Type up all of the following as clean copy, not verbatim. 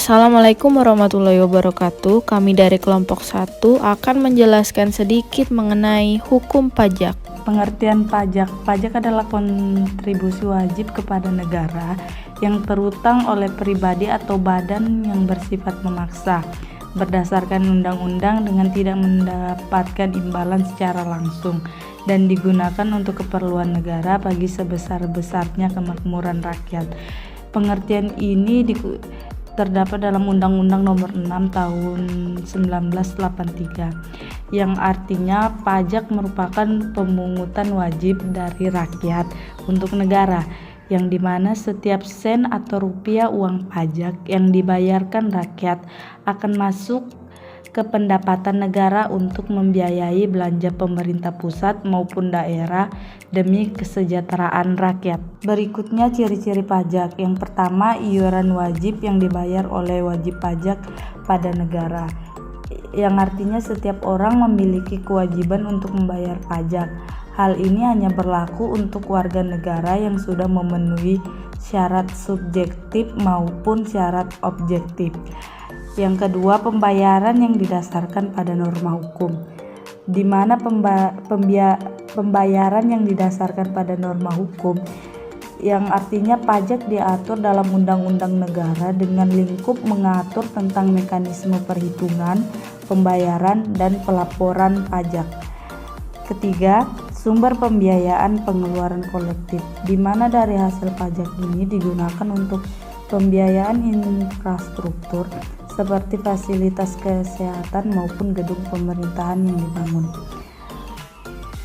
Assalamualaikum warahmatullahi wabarakatuh. Kami dari kelompok 1 akan menjelaskan sedikit mengenai hukum pajak. Pengertian pajak. Pajak adalah kontribusi wajib kepada negara yang terutang oleh pribadi atau badan yang bersifat memaksa berdasarkan undang-undang dengan tidak mendapatkan imbalan secara langsung dan digunakan untuk keperluan negara bagi sebesar-besarnya kemakmuran rakyat. Pengertian ini terdapat dalam Undang-Undang Nomor 6 Tahun 1983 yang artinya pajak merupakan pemungutan wajib dari rakyat untuk negara, yang dimana setiap sen atau rupiah uang pajak yang dibayarkan rakyat akan masuk ke pendapatan negara untuk membiayai belanja pemerintah pusat maupun daerah demi kesejahteraan rakyat. Berikutnya ciri-ciri pajak. Yang pertama, iuran wajib yang dibayar oleh wajib pajak pada negara, yang artinya setiap orang memiliki kewajiban untuk membayar pajak. Hal ini hanya berlaku untuk warga negara yang sudah memenuhi syarat subjektif maupun syarat objektif. Yang kedua, pembayaran yang didasarkan pada norma hukum, di mana pembayaran yang didasarkan pada norma hukum yang artinya pajak diatur dalam undang-undang negara dengan lingkup mengatur tentang mekanisme perhitungan, pembayaran, dan pelaporan pajak. Ketiga, sumber pembiayaan pengeluaran kolektif, di mana dari hasil pajak ini digunakan untuk pembiayaan infrastruktur seperti fasilitas kesehatan maupun gedung pemerintahan yang dibangun.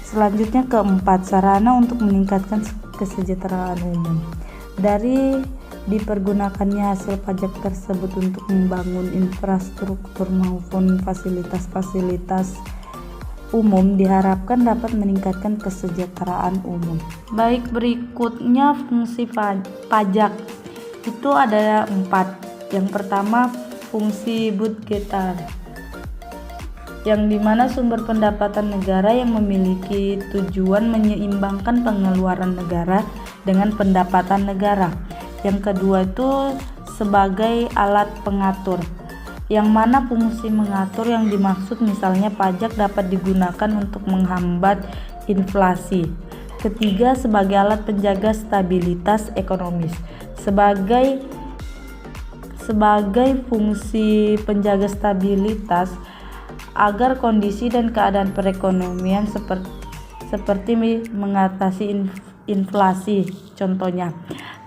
Selanjutnya keempat, sarana untuk meningkatkan kesejahteraan umum. Dari dipergunakannya hasil pajak tersebut untuk membangun infrastruktur maupun fasilitas-fasilitas umum diharapkan dapat meningkatkan kesejahteraan umum. Baik, berikutnya fungsi pajak. Itu ada 4. Yang pertama, fungsi budgetar, yang dimana sumber pendapatan negara yang memiliki tujuan menyeimbangkan pengeluaran negara dengan pendapatan negara. Yang kedua itu sebagai alat pengatur, yang mana fungsi mengatur yang dimaksud misalnya pajak dapat digunakan untuk menghambat inflasi. Ketiga, sebagai alat penjaga stabilitas ekonomis, sebagai fungsi penjaga stabilitas agar kondisi dan keadaan perekonomian seperti mengatasi inflasi contohnya.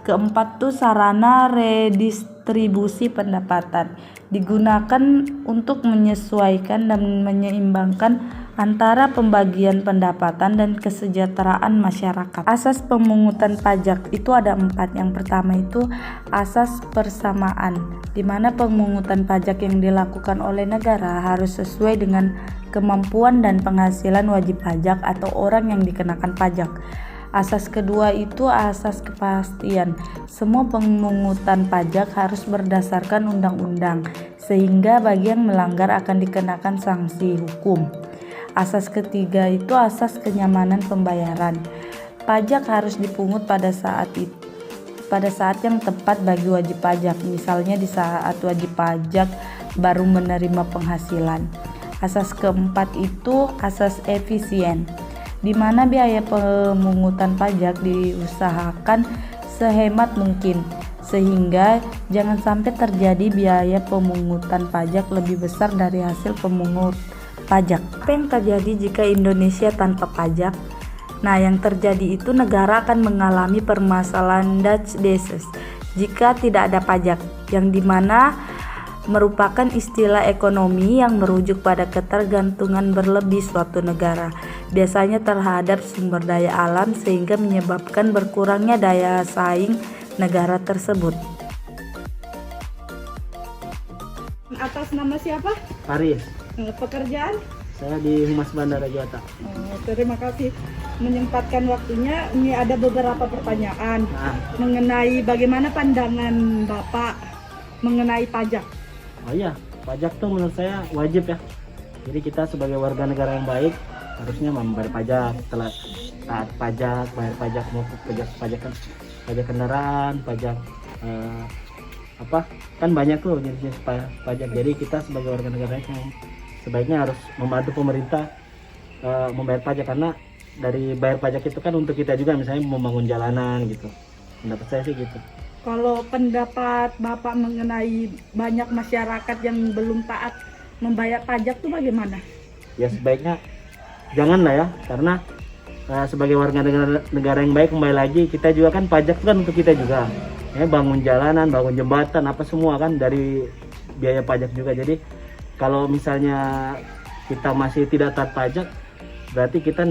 Keempat tuh sarana redistribusi pendapatan, digunakan untuk menyesuaikan dan menyeimbangkan antara pembagian pendapatan dan kesejahteraan masyarakat. Asas pemungutan pajak itu ada 4. Yang pertama itu asas persamaan, di mana pemungutan pajak yang dilakukan oleh negara harus sesuai dengan kemampuan dan penghasilan wajib pajak atau orang yang dikenakan pajak. Asas kedua itu asas kepastian. Semua pemungutan pajak harus berdasarkan undang-undang, sehingga bagi yang melanggar akan dikenakan sanksi hukum. Asas ketiga itu asas kenyamanan pembayaran. Pajak harus dipungut pada saat yang tepat bagi wajib pajak, misalnya di saat wajib pajak baru menerima penghasilan. Asas keempat itu asas efisien, di mana biaya pemungutan pajak diusahakan sehemat mungkin, sehingga jangan sampai terjadi biaya pemungutan pajak lebih besar dari hasil pemungut pajak. Apa yang terjadi jika Indonesia tanpa pajak? Nah, yang terjadi itu negara akan mengalami permasalahan Dutch Deses jika tidak ada pajak, yang dimana merupakan istilah ekonomi yang merujuk pada ketergantungan berlebih suatu negara, biasanya terhadap sumber daya alam, sehingga menyebabkan berkurangnya daya saing negara tersebut. Atas nama siapa? Faris. Pekerjaan? Saya di Humas Bandara Jota. Terima kasih menyempatkan waktunya. Ini ada beberapa pertanyaan mengenai bagaimana pandangan Bapak mengenai pajak. Oh iya, pajak tuh menurut saya wajib ya. Jadi kita sebagai warga negara yang baik harusnya membayar pajak, taat pajak, bayar pajak maupun pajak kendaraan, pajak apa kan banyak tuh jenis pajak. Jadi kita sebagai warga negara yang sebaiknya harus membantu pemerintah membayar pajak, karena dari bayar pajak itu kan untuk kita juga, misalnya membangun jalanan gitu. Pendapat saya sih gitu. Kalau pendapat Bapak mengenai banyak masyarakat yang belum taat membayar pajak tuh bagaimana? Ya sebaiknya jangan lah ya, karena sebagai warga negara yang baik, kembali lagi kita juga kan pajak kan untuk kita juga. Ya, bangun jalanan, bangun jembatan, apa semua kan dari biaya pajak juga. Jadi kalau misalnya kita masih tidak taat pajak, berarti kita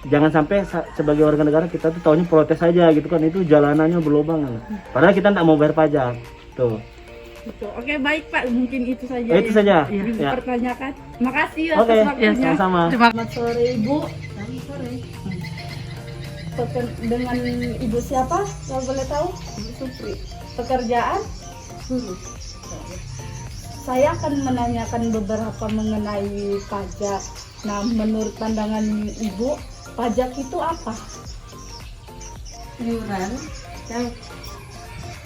jangan sampai sebagai warga negara kita tuh taunya protes aja gitu kan, itu jalanannya berlubang. Padahal kita nggak mau bayar pajak. Tuh. Betul. Oke, baik Pak, mungkin itu saja. Itu saja. Yang Ya. dipertanyakan. Makasih Oke, atas waktunya. sama-sama. Selamat sore Ibu. Selamat sore. Dengan Ibu siapa? Kalau boleh tahu? Ibu Supri. Pekerjaan? Guru. Saya akan menanyakan beberapa mengenai pajak. Nah, menurut pandangan Ibu, pajak itu apa? Iuran yang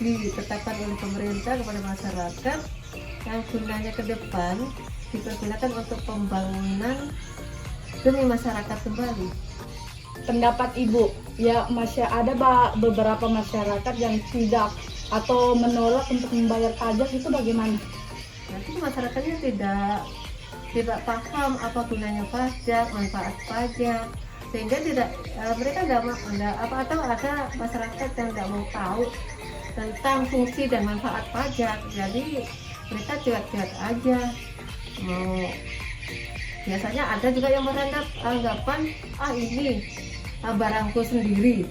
ditetapkan oleh pemerintah kepada masyarakat yang gunanya ke depan dipergunakan untuk pembangunan demi masyarakat kembali. Pendapat Ibu, ya ada beberapa masyarakat yang tidak atau menolak untuk membayar pajak, itu bagaimana? Nanti masyarakatnya tidak paham apa gunanya pajak, manfaat pajak, sehingga mereka tidak apa, atau ada masyarakat yang tidak mau tahu tentang fungsi dan manfaat pajak. Jadi mereka cuek-cuek aja. Biasanya ada juga yang beranggapan ini barangku sendiri,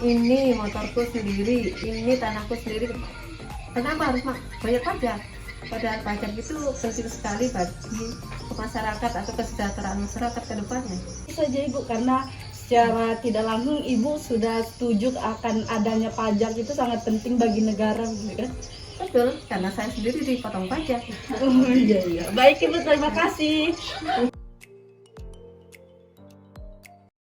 ini motorku sendiri, ini tanahku sendiri, kenapa harus bayar pajak? Padahal pajak itu penting sekali bagi masyarakat atau kesejahteraan masyarakat ke depannya. Itu saja Ibu, karena secara tidak langsung Ibu sudah setuju akan adanya pajak, itu sangat penting bagi negara, gitu kan? Betul, karena saya sendiri dipotong pajak. Oh iya. Baik Ibu, terima kasih.